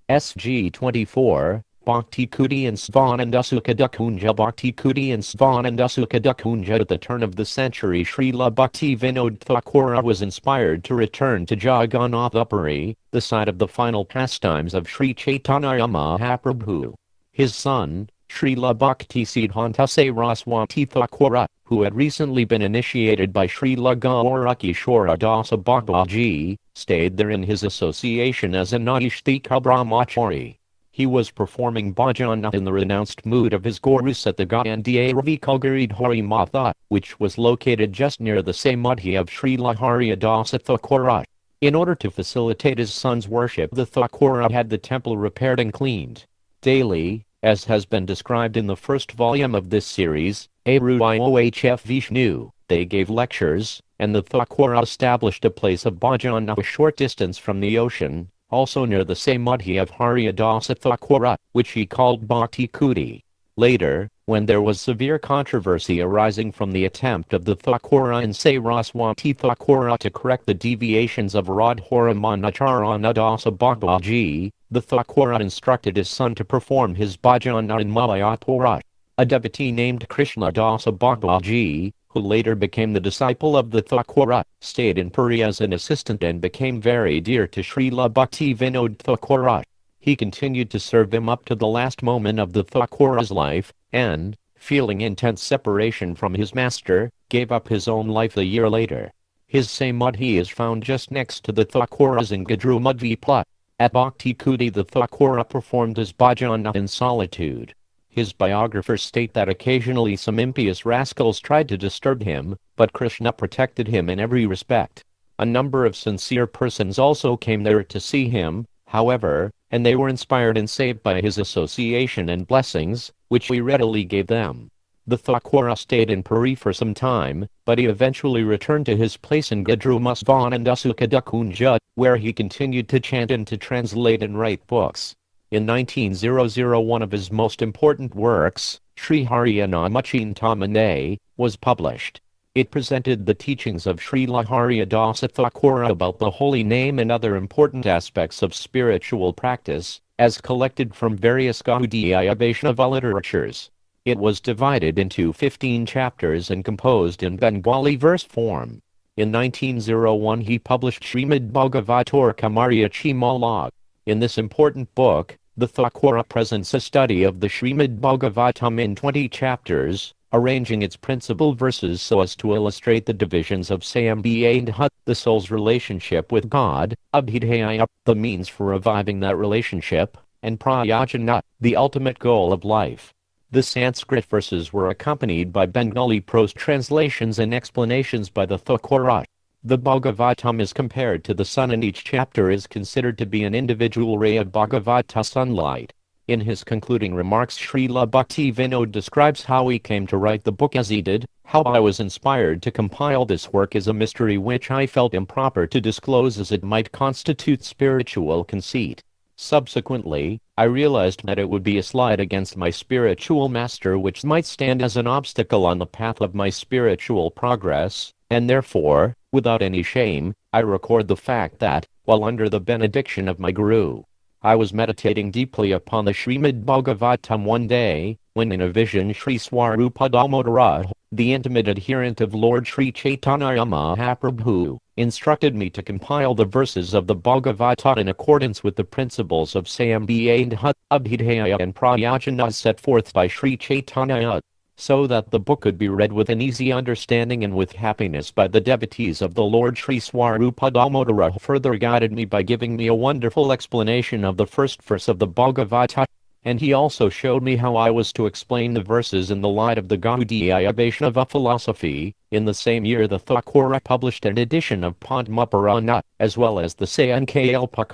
SG 24, Bhakti Kuti and Svananda Sukadakunja Bhakti Kuti and Svananda Sukadakunja. At the turn of the century, Srila Bhakti Vinod Thakura was inspired to return to Jagannatha-puri, the site of the final pastimes of Sri Chaitanya Mahaprabhu. His son, Srila Bhakti Siddhanta Saraswati Thakura, who had recently been initiated by Srila Gaurakishora Dasa Babaji, stayed there in his association as a Naishtika Brahmachari. He was performing bhajana in the renounced mood of his gurus at the Gandhiravi Kalgaridhari Matha, which was located just near the Samadhi of Srila Haridasa Thakura. In order to facilitate his son's worship, the Thakura had the temple repaired and cleaned daily, as has been described in the first volume of this series, AruyOhf Vishnu. They gave lectures, and the Thakura established a place of bhajana a short distance from the ocean, also near the Samadhi of Haridasa Thakura, which he called Bhakti Kuti. Later, when there was severe controversy arising from the attempt of the Thakura and Saraswati Thakura to correct the deviations of Radharamanacharan Dasa Babaji, the Thakura instructed his son to perform his bhajana in Mayapura. A devotee named Krishna Dasa Babaji, who later became the disciple of the Thakura, stayed in Puri as an assistant and became very dear to Srila Bhakti Vinod Thakura. He continued to serve him up to the last moment of the Thakura's life, and, feeling intense separation from his master, gave up his own life a year later. His Samadhi is found just next to the Thakura's in Gadrumadvipa. At Bhakti Kuti, the Thakura performed his bhajana in solitude. His biographers state that occasionally some impious rascals tried to disturb him, but Krishna protected him in every respect. A number of sincere persons also came there to see him, however, and they were inspired and saved by his association and blessings, which we readily gave them. The Thakura stayed in Puri for some time, but he eventually returned to his place in Gadrumasvananda Sukadakunja, where he continued to chant and to translate and write books. In 1900, one of his most important works, Sri Harinamachintamane, was published. It presented the teachings of Srila Haridasa Thakura about the holy name and other important aspects of spiritual practice, as collected from various Gaudiya Vaishnava literatures. It was divided into 15 chapters and composed in Bengali verse form. In 1901 he published Srimad Bhagavatar Kamaryachi. In this important book, the Thakura presents a study of the Srimad Bhagavatam in 20 chapters, arranging its principal verses so as to illustrate the divisions of Sambhya and Hut, the soul's relationship with God, Abhidhaya, the means for reviving that relationship, and Prayojana, the ultimate goal of life. The Sanskrit verses were accompanied by Bengali prose translations and explanations by the Thakura. The Bhagavatam is compared to the sun, and each chapter is considered to be an individual ray of Bhagavata sunlight. In his concluding remarks, Srila Bhakti Vinod describes how he came to write the book as he did. How I was inspired to compile this work is a mystery which I felt improper to disclose, as it might constitute spiritual conceit. Subsequently, I realized that it would be a slight against my spiritual master which might stand as an obstacle on the path of my spiritual progress, and therefore, without any shame, I record the fact that, while under the benediction of my guru, I was meditating deeply upon the Srimad Bhagavatam one day, when in a vision Sri Swarupa Damodara, the intimate adherent of Lord Sri Chaitanya Mahaprabhu, instructed me to compile the verses of the Bhagavata in accordance with the principles of Sambhya and Hut, Abhidhaya and Prayojana set forth by Sri Chaitanya, so that the book could be read with an easy understanding and with happiness by the devotees of the Lord. Sri Swarupa Damodara further guided me by giving me a wonderful explanation of the first verse of the Bhagavata, and he also showed me how I was to explain the verses in the light of the Gaudiya Vaishnava philosophy. In the same year the Thakura published an edition of Padma Purana, as well as the Sankalpa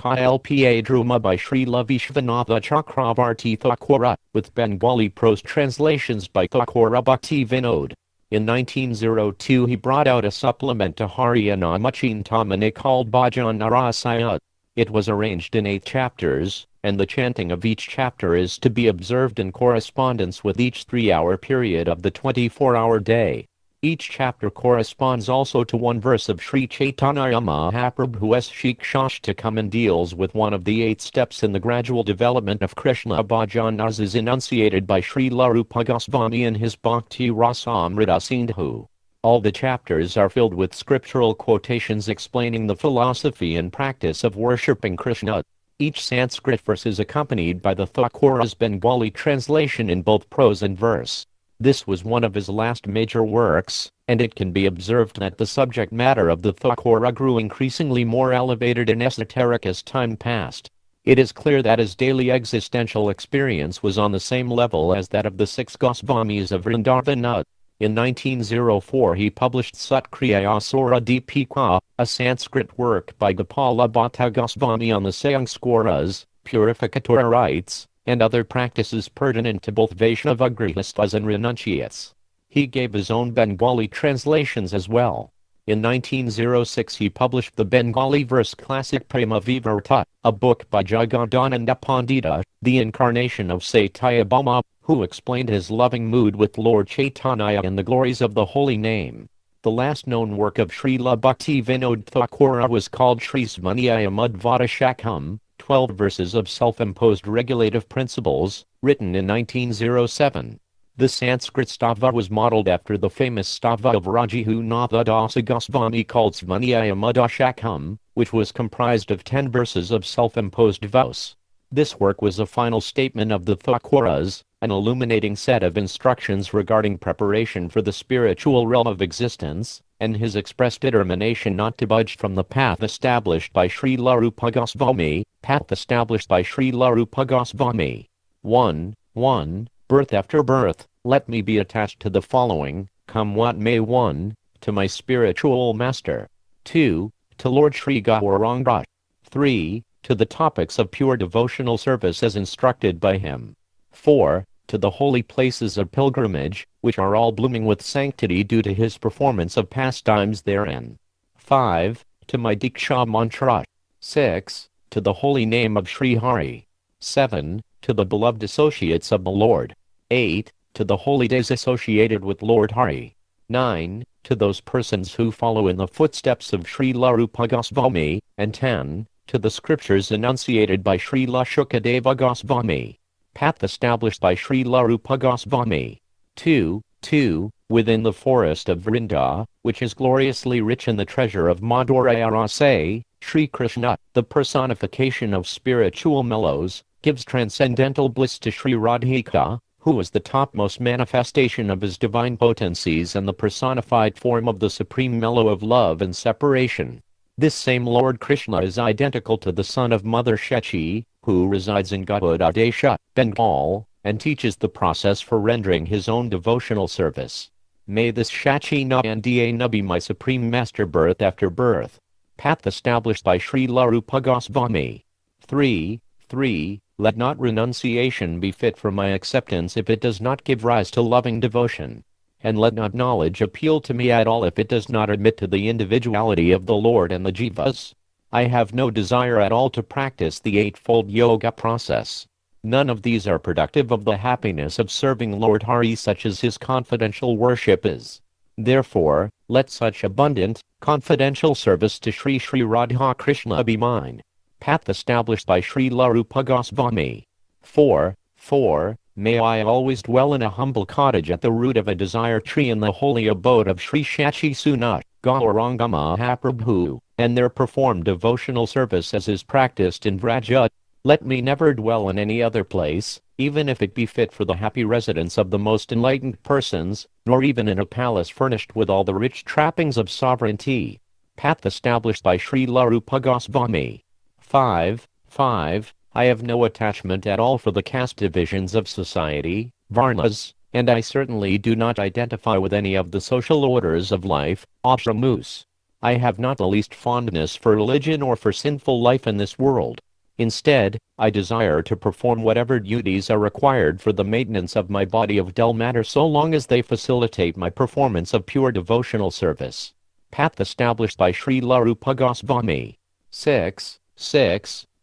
Druma by Srila Vishvanatha Chakravarti Thakura, with Bengali prose translations by Thakura Bhakti Vinod. In 1902 he brought out a supplement to Harinamachintamane called Bhajana Rasaya. It was arranged in 8 chapters, and the chanting of each chapter is to be observed in correspondence with each 3-hour period of the 24-hour day. Each chapter corresponds also to one verse of Sri Chaitanya Mahaprabhu's Shikshashtakam and deals with one of the 8 steps in the gradual development of Krishna bhajan as is enunciated by Srila Rupa Goswami in his Bhakti Rasamrita Sindhu. All the chapters are filled with scriptural quotations explaining the philosophy and practice of worshipping Krishna. Each Sanskrit verse is accompanied by the Thakura's Bengali translation in both prose and verse. This was one of his last major works, and it can be observed that the subject matter of the Thakura grew increasingly more elevated and esoteric as time passed. It is clear that his daily existential experience was on the same level as that of the 6 Goswamis of Vrindavana. In 1904 he published Satkriya Dipika, a Sanskrit work by Gopala Bhatta Goswami on the Samskaras, purificatory rites, and other practices pertinent to both Vaishnava Grihasthas and renunciates. He gave his own Bengali translations as well. In 1906 he published the Bengali verse classic Prema Vivarta, a book by Jagadananda Pandita, the incarnation of Satyabhama, who explained his loving mood with Lord Chaitanya and the glories of the holy name. The last known work of Srila Bhakti Vinod Thakura was called Sri Smaniyaya Madhvata Shakam, 12 verses of self-imposed regulative principles, written in 1907. The Sanskrit stava was modeled after the famous stava of Raghunatha Dasa Goswami called Smaniyaya Madhashakam, which was comprised of 10 verses of self-imposed vows. This work was a final statement of the Thakuras, an illuminating set of instructions regarding preparation for the spiritual realm of existence, and his expressed determination not to budge from the path established by Srila Rupa Goswami, path established by Srila Rupa Goswami. 1. Birth after birth, let me be attached to the following, come what may. 1. To my spiritual master. 2. To Lord Sri Gauranga. 3. To the topics of pure devotional service as instructed by him. 4. To the holy places of pilgrimage, which are all blooming with sanctity due to his performance of pastimes therein. 5. To my Diksha mantra. 6. To the holy name of Sri Hari. 7. To the beloved associates of the Lord. 8. To the holy days associated with Lord Hari. 9. To those persons who follow in the footsteps of Srila Rupa Goswami. And 10. To the scriptures enunciated by Srila Shukadeva Goswami. Path established by Srila Rupa Goswami. 2. Within the forest of Vrinda, which is gloriously rich in the treasure of Madhurya Rasa, Sri Krishna, the personification of spiritual mellows, gives transcendental bliss to Sri Radhika, who is the topmost manifestation of his divine potencies and the personified form of the supreme mellow of love and separation. This same Lord Krishna is identical to the son of Mother Shechi, who resides in Gaudha Desha, Bengal, and teaches the process for rendering his own devotional service. May this Shachi Nandana be my supreme master birth after birth. Path established by Srila Rupa Goswami. 3. Let not renunciation be fit for my acceptance if it does not give rise to loving devotion. And let not knowledge appeal to me at all if it does not admit to the individuality of the Lord and the jivas. I have no desire at all to practice the eightfold yoga process. None of these are productive of the happiness of serving Lord Hari such as his confidential worship is. Therefore, let such abundant, confidential service to Sri Sri Radha Krishna be mine. Path established by Srila Rupa Goswami. 4. May I always dwell in a humble cottage at the root of a desire tree in the holy abode of Sri Shachi Sunat, Gauranga Mahaprabhu, and there perform devotional service as is practiced in Vraja. Let me never dwell in any other place, even if it be fit for the happy residence of the most enlightened persons, nor even in a palace furnished with all the rich trappings of sovereignty. Path established by Srila Rupa Goswami. 5. I have no attachment at all for the caste divisions of society, varnas, and I certainly do not identify with any of the social orders of life, ashramus. I have not the least fondness for religion or for sinful life in this world. Instead, I desire to perform whatever duties are required for the maintenance of my body of dull matter so long as they facilitate my performance of pure devotional service. Path established by Srila Rupa Goswami. 6.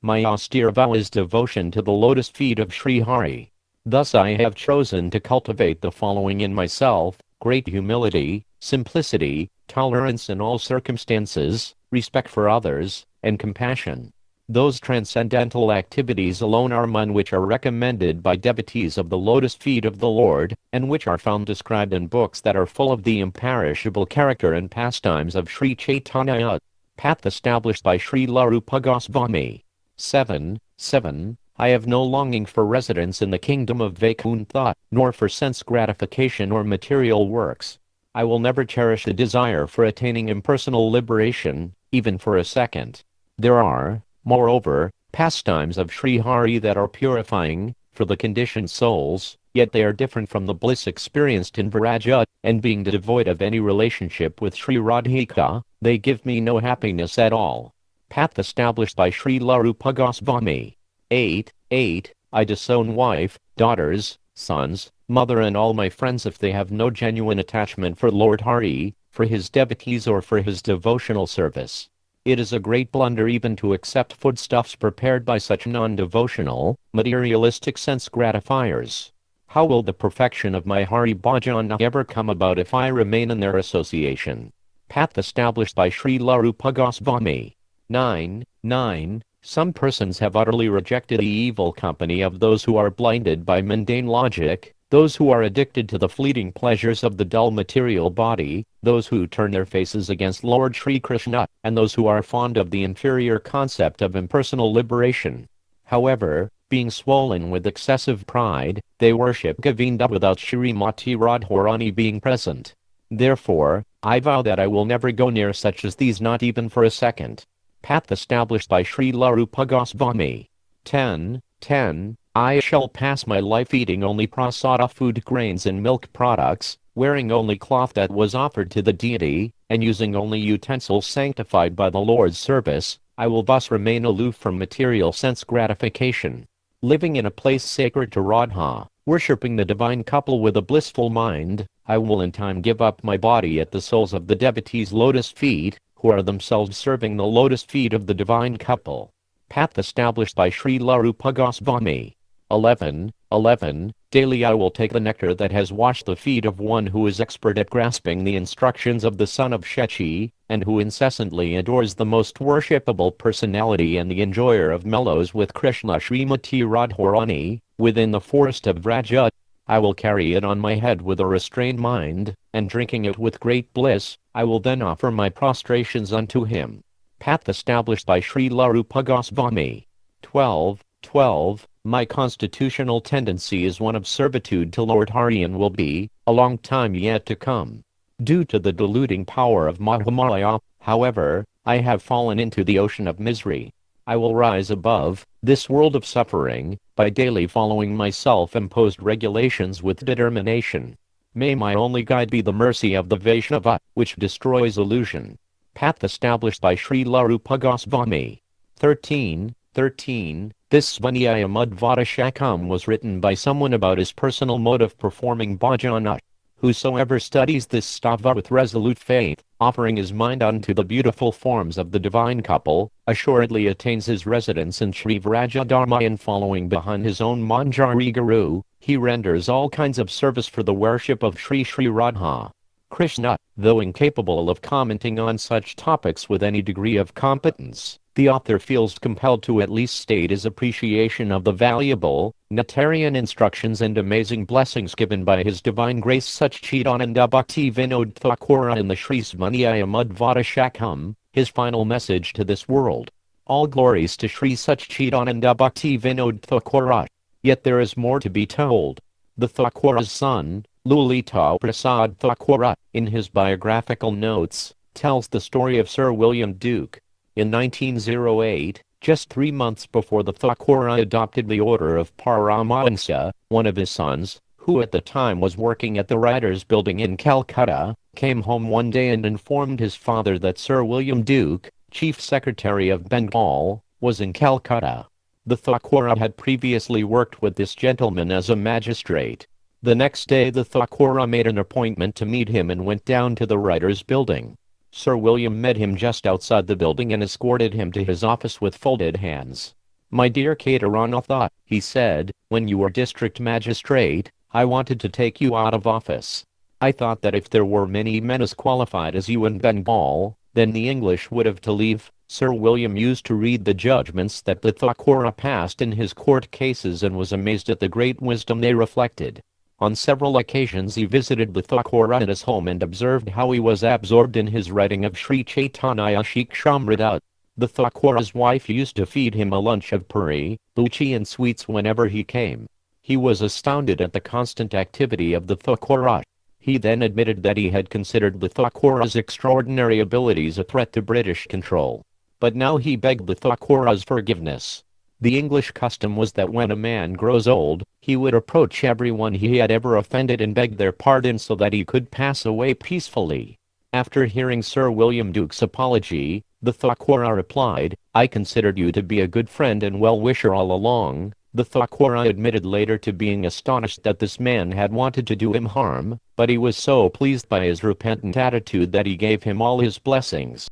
My austere vow is devotion to the lotus feet of Sri Hari. Thus I have chosen to cultivate the following in myself: great humility, simplicity, tolerance in all circumstances, respect for others, and compassion. Those transcendental activities alone are mine which are recommended by devotees of the lotus feet of the Lord, and which are found described in books that are full of the imperishable character and pastimes of Sri Chaitanya. Path established by Srila Rupa Goswami. 7. I have no longing for residence in the kingdom of Vaikuntha, nor for sense gratification or material works. I will never cherish a desire for attaining impersonal liberation, even for a second. There are, moreover, pastimes of Sri Hari that are purifying, for the conditioned souls, yet they are different from the bliss experienced in Viraja, and being devoid of any relationship with Sri Radhika, they give me no happiness at all. Path established by Srila Rupa Goswami. 8. I disown wife, daughters, sons, mother and all my friends if they have no genuine attachment for Lord Hari, for his devotees or for his devotional service. It is a great blunder even to accept foodstuffs prepared by such non-devotional, materialistic sense gratifiers. How will the perfection of my Hari Bhajan ever come about if I remain in their association? Path established by Srila Rupa Goswami. 9. Some persons have utterly rejected the evil company of those who are blinded by mundane logic, those who are addicted to the fleeting pleasures of the dull material body, those who turn their faces against Lord Sri Krishna, and those who are fond of the inferior concept of impersonal liberation. However, being swollen with excessive pride, they worship Govinda without Shrimati Radharani being present. Therefore, I vow that I will never go near such as these, not even for a second. Path established by Srila Rupa Goswami. 10. I shall pass my life eating only prasada food, grains and milk products, wearing only cloth that was offered to the deity, and using only utensils sanctified by the Lord's service. I will thus remain aloof from material sense gratification. Living in a place sacred to Radha, worshipping the divine couple with a blissful mind, I will in time give up my body at the soles of the devotees' lotus feet, who are themselves serving the lotus feet of the divine couple. Path established by Srila Rupa Goswami. 11. Daily I will take the nectar that has washed the feet of one who is expert at grasping the instructions of the son of Shechi, and who incessantly adores the most worshipable personality and the enjoyer of mellows with Krishna Srimati Radharani, within the forest of Vraja. I will carry it on my head with a restrained mind, and drinking it with great bliss, I will then offer my prostrations unto him. Path established by Srila Rupa Goswami. 12. My constitutional tendency is one of servitude to Lord Hari and will be, a long time yet to come. Due to the deluding power of Mahamaya, however, I have fallen into the ocean of misery. I will rise above this world of suffering by daily following my self-imposed regulations with determination. May my only guide be the mercy of the Vaishnava, which destroys illusion. Path established by Srila Rupa Goswami. 13. This Svanyaya Madhvata Shakam was written by someone about his personal mode of performing bhajana. Whosoever studies this stava with resolute faith, offering his mind unto the beautiful forms of the divine couple, assuredly attains his residence in Sri Vrajadharma, and following behind his own Manjari Guru, he renders all kinds of service for the worship of Sri Radha. Krishna, though incapable of commenting on such topics with any degree of competence, the author feels compelled to at least state his appreciation of the valuable, nectarian instructions and amazing blessings given by his divine grace Satchidananda Bhakti Vinod Thakura in the Sri Svanyaya Madhvata Shakam, his final message to this world. All glories to Sri Satchidananda Bhakti Vinod Thakura. Yet there is more to be told. The Thakura's son, Lulita Prasad Thakura, in his biographical notes, tells the story of Sir William Duke. In 1908, just 3 months before the Thakura adopted the order of Paramahansa, one of his sons, who at the time was working at the Writers' Building in Calcutta, came home one day and informed his father that Sir William Duke, Chief Secretary of Bengal, was in Calcutta. The Thakura had previously worked with this gentleman as a magistrate. The next day the Thakura made an appointment to meet him and went down to the Writers' Building. Sir William met him just outside the building and escorted him to his office with folded hands. "My dear Kadaranatha," he said, "when you were district magistrate, I wanted to take you out of office. I thought that if there were many men as qualified as you in Bengal, then the English would have to leave. Sir William used to read the judgments that the Thakura passed in his court cases and was amazed at the great wisdom they reflected. On several occasions he visited the Thakura at his home and observed how he was absorbed in his writing of Sri Chaitanya Shikshamrita. The Thakura's wife used to feed him a lunch of puri, luchi and sweets whenever he came. He was astounded at the constant activity of the Thakura. He then admitted that he had considered the Thakura's extraordinary abilities a threat to British control. But now he begged the Thakura's forgiveness. The English custom was that when a man grows old, he would approach everyone he had ever offended and beg their pardon so that he could pass away peacefully. After hearing Sir William Duke's apology, the Thakura replied, "I considered you to be a good friend and well-wisher all along." The Thakura admitted later to being astonished that this man had wanted to do him harm, but he was so pleased by his repentant attitude that he gave him all his blessings.